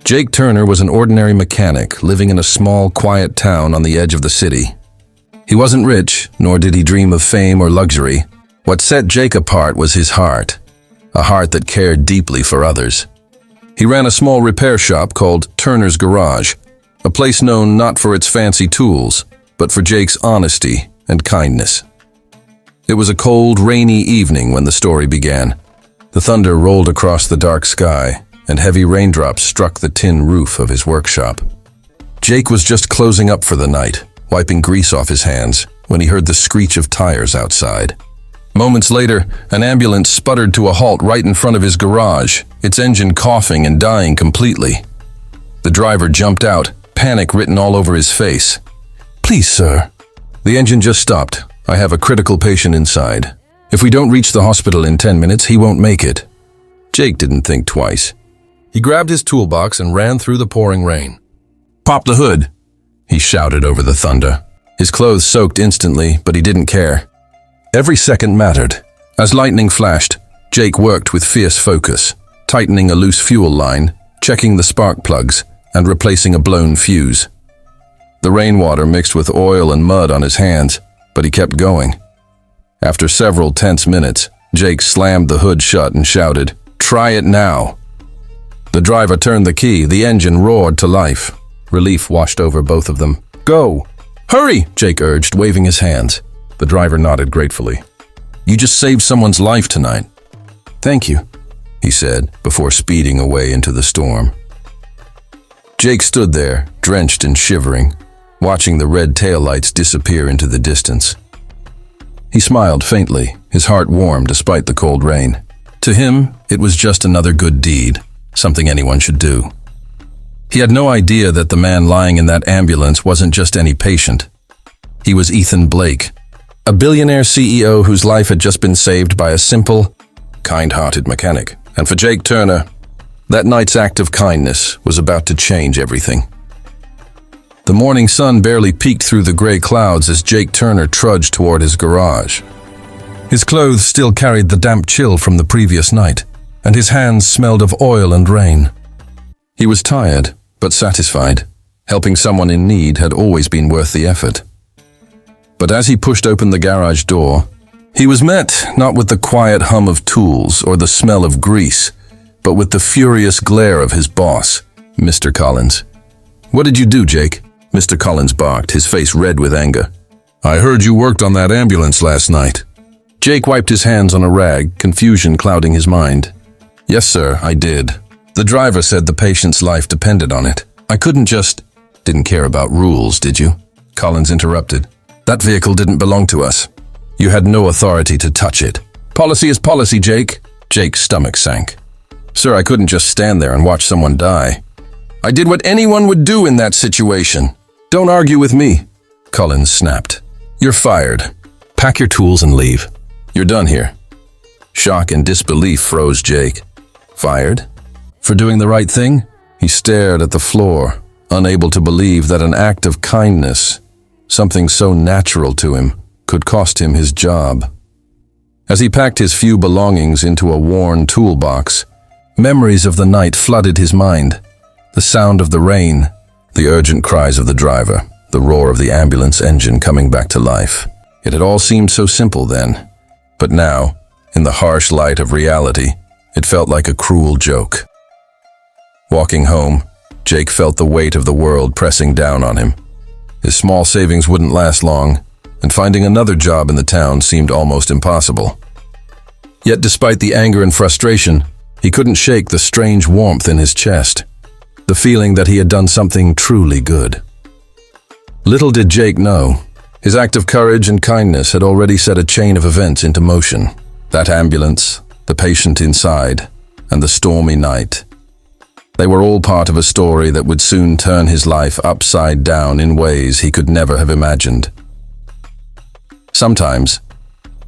Jake Turner was an ordinary mechanic living in a small, quiet town on the edge of the city. He wasn't rich, nor did he dream of fame or luxury. What set Jake apart was his heart, a heart that cared deeply for others. He ran a small repair shop called Turner's Garage, a place known not for its fancy tools, but for Jake's honesty and kindness. It was a cold, rainy evening when the story began. The thunder rolled across the dark sky, and heavy raindrops struck the tin roof of his workshop. Jake was just closing up for the night, wiping grease off his hands, when he heard the screech of tires outside. Moments later, an ambulance sputtered to a halt right in front of his garage, its engine coughing and dying completely. The driver jumped out, panic written all over his face. "Please, sir." "The engine just stopped. I have a critical patient inside. If we don't reach the hospital in 10 minutes, he won't make it." Jake didn't think twice. He grabbed his toolbox and ran through the pouring rain. "Pop the hood," he shouted over the thunder. His clothes soaked instantly, but he didn't care. Every second mattered. As lightning flashed, Jake worked with fierce focus, tightening a loose fuel line, checking the spark plugs, and replacing a blown fuse. The rainwater mixed with oil and mud on his hands, but he kept going. After several tense minutes, Jake slammed the hood shut and shouted, "Try it now." The driver turned the key, the engine roared to life. Relief washed over both of them. "Go!" "Hurry!" Jake urged, waving his hands. The driver nodded gratefully. "You just saved someone's life tonight." "Thank you," he said, before speeding away into the storm. Jake stood there, drenched and shivering, watching the red taillights disappear into the distance. He smiled faintly, his heart warm despite the cold rain. To him, it was just another good deed, something anyone should do. He had no idea that the man lying in that ambulance wasn't just any patient. He was Ethan Blake, a billionaire CEO whose life had just been saved by a simple, kind-hearted mechanic. And for Jake Turner, that night's act of kindness was about to change everything. The morning sun barely peeked through the gray clouds as Jake Turner trudged toward his garage. His clothes still carried the damp chill from the previous night, and his hands smelled of oil and rain. He was tired, but satisfied. Helping someone in need had always been worth the effort. But as he pushed open the garage door, he was met not with the quiet hum of tools or the smell of grease, but with the furious glare of his boss, Mr. Collins. "What did you do, Jake?" Mr. Collins barked, his face red with anger. "I heard you worked on that ambulance last night." Jake wiped his hands on a rag, confusion clouding his mind. "Yes, sir, I did. The driver said the patient's life depended on it. I couldn't just..." "Didn't care about rules, did you?" Collins interrupted. "That vehicle didn't belong to us. You had no authority to touch it." "Policy is policy, Jake." Jake's stomach sank. "Sir, I couldn't just stand there and watch someone die. I did what anyone would do in that situation. Don't argue with me." Collins snapped. "You're fired. Pack your tools and leave. You're done here." Shock and disbelief froze Jake. Fired? For doing the right thing? He stared at the floor, unable to believe that an act of kindness, something so natural to him, could cost him his job. As he packed his few belongings into a worn toolbox, memories of the night flooded his mind. The sound of the rain, the urgent cries of the driver, the roar of the ambulance engine coming back to life. It had all seemed so simple then, but now, in the harsh light of reality, it felt like a cruel joke. Walking home, Jake felt the weight of the world pressing down on him. His small savings wouldn't last long, and finding another job in the town seemed almost impossible. Yet despite the anger and frustration, he couldn't shake the strange warmth in his chest, the feeling that he had done something truly good. Little did Jake know, his act of courage and kindness had already set a chain of events into motion. That ambulance, the patient inside, and the stormy night. They were all part of a story that would soon turn his life upside down in ways he could never have imagined. Sometimes,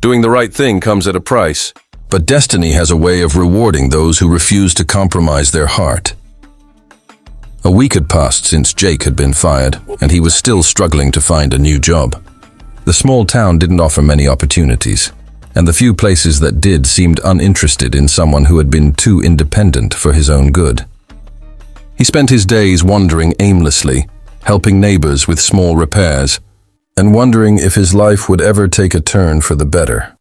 doing the right thing comes at a price, but destiny has a way of rewarding those who refuse to compromise their heart. A week had passed since Jake had been fired, and he was still struggling to find a new job. The small town didn't offer many opportunities, and the few places that did seemed uninterested in someone who had been too independent for his own good. He spent his days wandering aimlessly, helping neighbors with small repairs, and wondering if his life would ever take a turn for the better.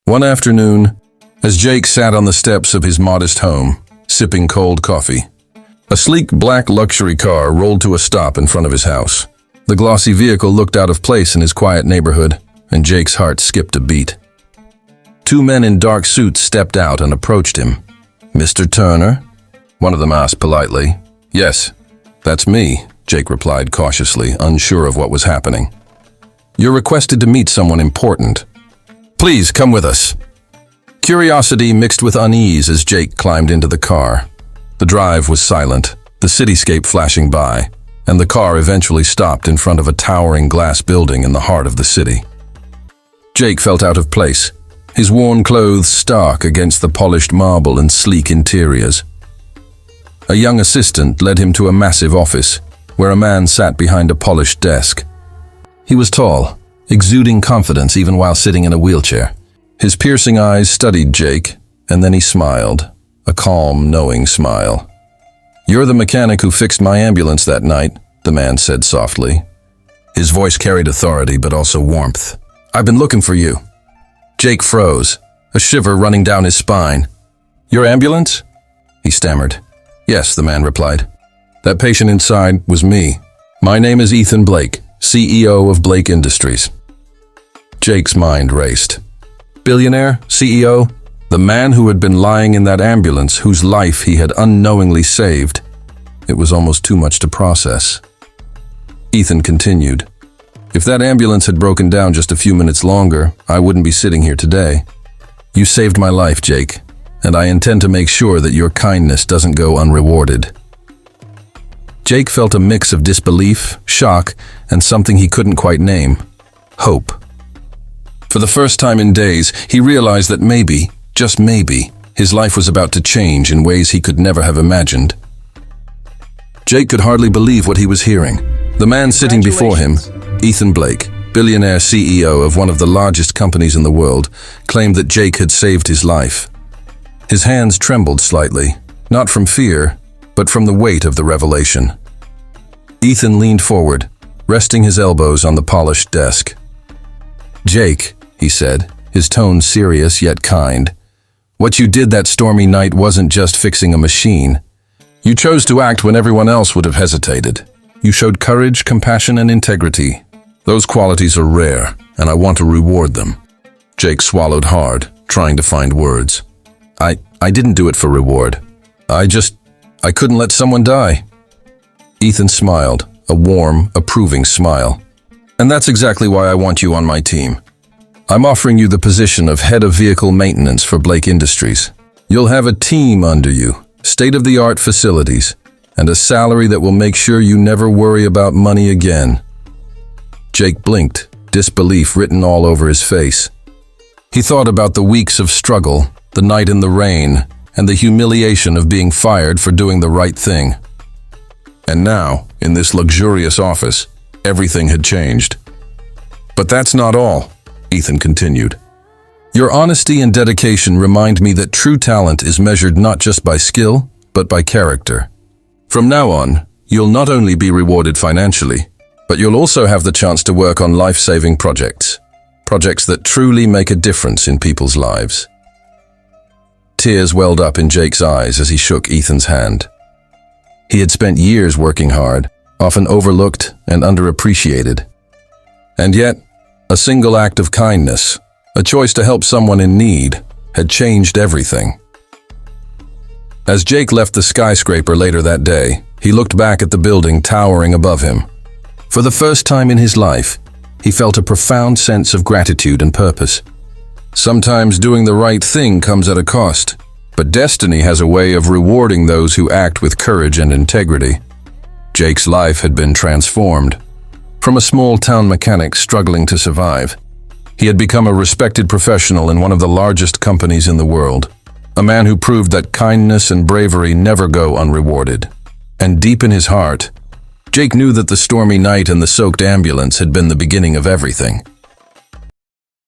One afternoon, as Jake sat on the steps of his modest home, sipping cold coffee, a sleek black luxury car rolled to a stop in front of his house. The glossy vehicle looked out of place in his quiet neighborhood, and Jake's heart skipped a beat. Two men in dark suits stepped out and approached him. "Mr. Turner?" one of them asked politely. "Yes, that's me," Jake replied cautiously, unsure of what was happening. "You're requested to meet someone important. Please come with us." Curiosity mixed with unease as Jake climbed into the car. The drive was silent, the cityscape flashing by, and the car eventually stopped in front of a towering glass building in the heart of the city. Jake felt out of place, his worn clothes stark against the polished marble and sleek interiors. A young assistant led him to a massive office, where a man sat behind a polished desk. He was tall, exuding confidence even while sitting in a wheelchair. His piercing eyes studied Jake, and then he smiled, a calm, knowing smile. "You're the mechanic who fixed my ambulance that night," the man said softly. His voice carried authority but also warmth. "I've been looking for you." Jake froze, a shiver running down his spine. "Your ambulance?" he stammered. "Yes," the man replied. "That patient inside was me. My name is Ethan Blake, CEO of Blake Industries." Jake's mind raced. Billionaire, CEO, the man who had been lying in that ambulance, whose life he had unknowingly saved. It was almost too much to process. Ethan continued, "If that ambulance had broken down just a few minutes longer, I wouldn't be sitting here today. You saved my life, Jake, and I intend to make sure that your kindness doesn't go unrewarded." Jake felt a mix of disbelief, shock, and something he couldn't quite name: hope. For the first time in days, he realized that maybe, just maybe, his life was about to change in ways he could never have imagined. Jake could hardly believe what he was hearing. The man sitting before him, Ethan Blake, billionaire CEO of one of the largest companies in the world, claimed that Jake had saved his life. His hands trembled slightly, not from fear, but from the weight of the revelation. Ethan leaned forward, resting his elbows on the polished desk. "Jake," he said, his tone serious yet kind, "what you did that stormy night wasn't just fixing a machine. You chose to act when everyone else would have hesitated. You showed courage, compassion, and integrity. Those qualities are rare, and I want to reward them." Jake swallowed hard, trying to find words. I didn't do it for reward. I couldn't let someone die." Ethan smiled, a warm, approving smile. "And that's exactly why I want you on my team. I'm offering you the position of head of vehicle maintenance for Blake Industries. You'll have a team under you, state-of-the-art facilities, and a salary that will make sure you never worry about money again." Jake blinked, disbelief written all over his face. He thought about the weeks of struggle, the night in the rain, and the humiliation of being fired for doing the right thing. And now, in this luxurious office, everything had changed. "But that's not all," Ethan continued. "Your honesty and dedication remind me that true talent is measured not just by skill, but by character. From now on, you'll not only be rewarded financially, but you'll also have the chance to work on life-saving projects that truly make a difference in people's lives." Tears welled up in Jake's eyes as he shook Ethan's hand. He had spent years working hard, often overlooked and underappreciated. And yet, a single act of kindness, a choice to help someone in need, had changed everything. As Jake left the skyscraper later that day, he looked back at the building towering above him. For the first time in his life, he felt a profound sense of gratitude and purpose. Sometimes doing the right thing comes at a cost, but destiny has a way of rewarding those who act with courage and integrity. Jake's life had been transformed. From a small-town mechanic struggling to survive, he had become a respected professional in one of the largest companies in the world, a man who proved that kindness and bravery never go unrewarded. And deep in his heart, Jake knew that the stormy night and the soaked ambulance had been the beginning of everything.